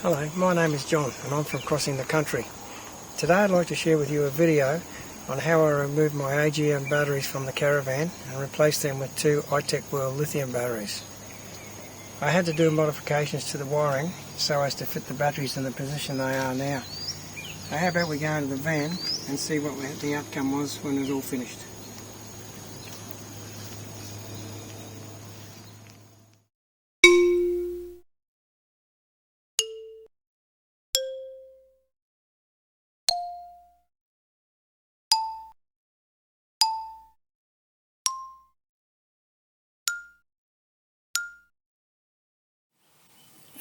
Hello, my name is John and I'm from Xing The Country. Today I'd like to share with you a video on how I removed my AGM batteries from the Caravan and replaced them with two iTechworld lithium batteries. I had to do modifications to the wiring so as to fit the batteries in the position they are now. So how about we go into the van and see what the outcome was when it was all finished.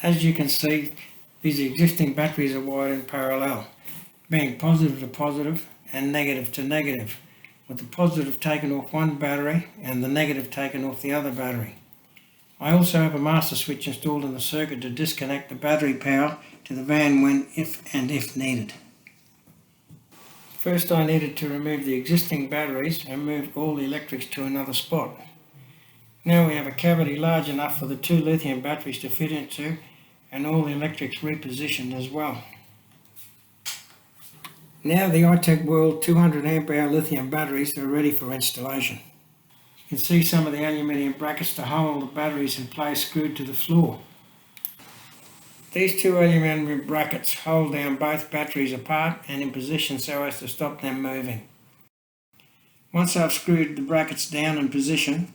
As you can see, these existing batteries are wired in parallel, being positive to positive and negative to negative, with the positive taken off one battery and the negative taken off the other battery. I also have a master switch installed in the circuit to disconnect the battery power to the van when if needed. First I needed to remove the existing batteries and move all the electrics to another spot. Now we have a cavity large enough for the two lithium batteries to fit into and all the electrics repositioned as well. Now the iTechworld 200 ampere lithium batteries are ready for installation. You can see some of the aluminium brackets to hold the batteries in place screwed to the floor. These two aluminium brackets hold down both batteries apart and in position so as to stop them moving. Once I've screwed the brackets down in position,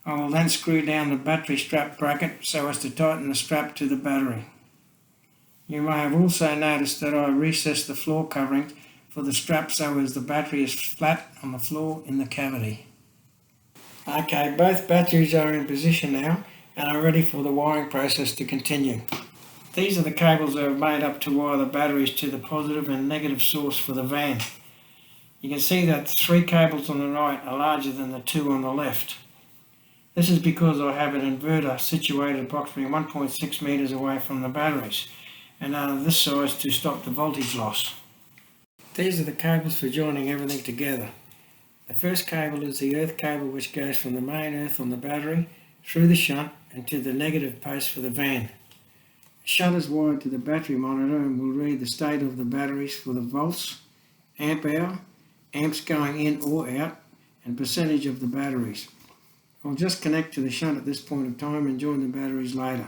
I will then screw down the battery strap bracket so as to tighten the strap to the battery. You may have also noticed that I recessed the floor covering for the strap so as the battery is flat on the floor in the cavity. Okay, both batteries are in position now and are ready for the wiring process to continue. These are the cables that are made up to wire the batteries to the positive and negative source for the van. You can see that the three cables on the right are larger than the two on the left. This is because I have an inverter situated approximately 1.6 metres away from the batteries and are this size to stop the voltage loss. These are the cables for joining everything together. The first cable is the earth cable which goes from the main earth on the battery through the shunt and to the negative post for the van. The shunt is wired to the battery monitor and will read the state of the batteries for the volts, amp hour, amps going in or out, and percentage of the batteries. I'll just connect to the shunt at this point of time and join the batteries later.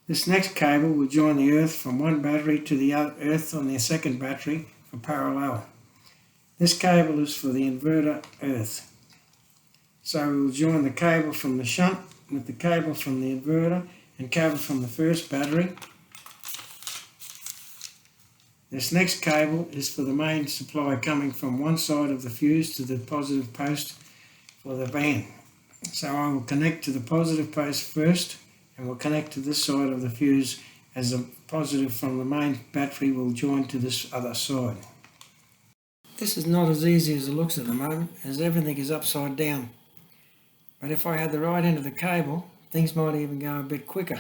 This next cable will join the earth from one battery to the other earth on the second battery for parallel. This cable is for the inverter earth. So we'll join the cable from the shunt with the cable from the inverter and cable from the first battery. This next cable is for the main supply coming from one side of the fuse to the positive post for the van. So I will connect to the positive post first and will connect to this side of the fuse as the positive from the main battery will join to this other side. This is not as easy as it looks at the moment as everything is upside down. But if I had the right end of the cable, things might even go a bit quicker.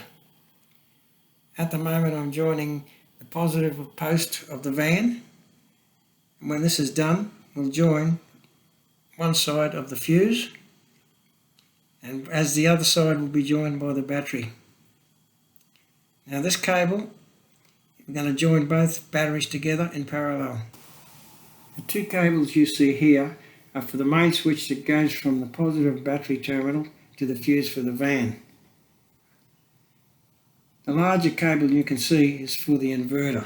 At the moment I'm joining the positive post of the van. And when this is done, we'll join one side of the fuse, and as the other side will be joined by the battery. Now this cable, we're going to join both batteries together in parallel. The two cables you see here are for the main switch that goes from the positive battery terminal to the fuse for the van. The larger cable you can see is for the inverter.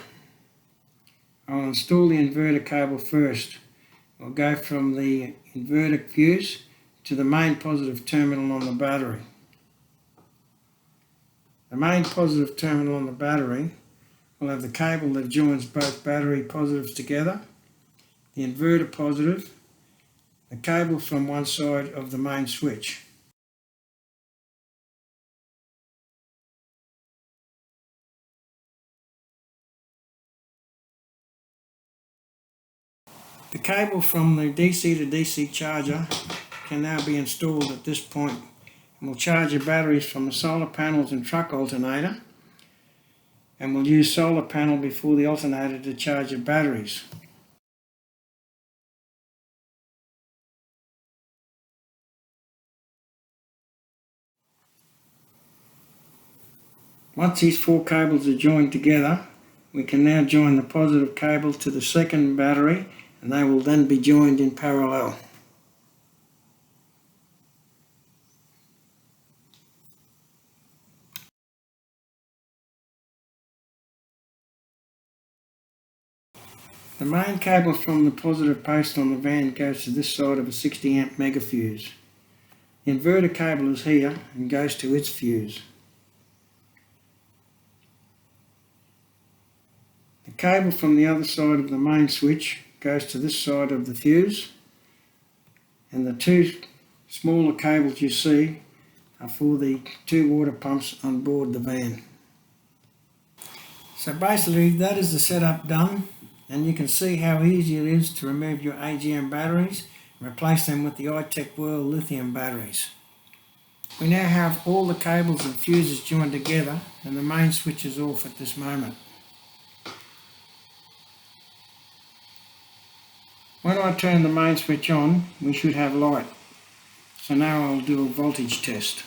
I'll install the inverter cable first. We'll go from the inverter fuse to the main positive terminal on the battery. The main positive terminal on the battery will have the cable that joins both battery positives together, the inverter positive, the cable from one side of the main switch. The cable from the DC to DC charger can now be installed at this point and will charge the batteries from the solar panels and truck alternator, and we'll use solar panel before the alternator to charge the batteries. Once these 4 cables are joined together, we can now join the positive cable to the second battery, and they will then be joined in parallel. The main cable from the positive post on the van goes to this side of a 60 amp mega fuse. The inverter cable is here and goes to its fuse. The cable from the other side of the main switch goes to this side of the fuse, and the 2 smaller cables you see are for the 2 water pumps on board the van. So basically that is the setup done, and you can see how easy it is to remove your AGM batteries and replace them with the iTechworld lithium batteries. We now have all the cables and fuses joined together, and the main switch is off at this moment. When I turn the main switch on, we should have light. So now I'll do a voltage test.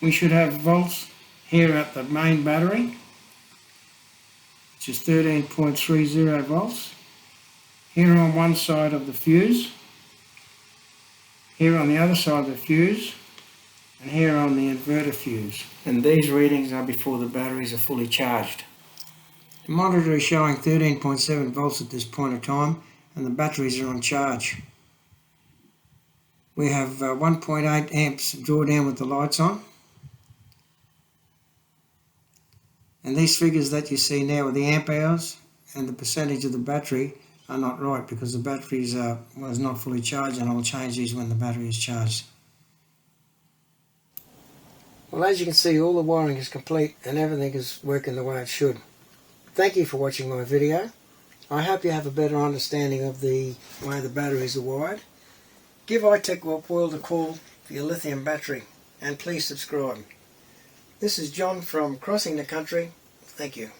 We should have volts here at the main battery, which is 13.30 volts. Here on one side of the fuse, here on the other side of the fuse, and here on the inverter fuse. And these readings are before the batteries are fully charged. The monitor is showing 13.7 volts at this point of time, and the batteries are on charge. We have 1.8 amps drawdown with the lights on. And these figures that you see now with the amp hours and the percentage of the battery are not right, because the batteries was not fully charged, and I'll change these when the battery is charged. Well, as you can see, all the wiring is complete and everything is working the way it should. Thank you for watching my video. I hope you have a better understanding of the way the batteries are wired. Give iTechworld a call for your lithium battery, and please subscribe. This is John from Xing The Country. Thank you.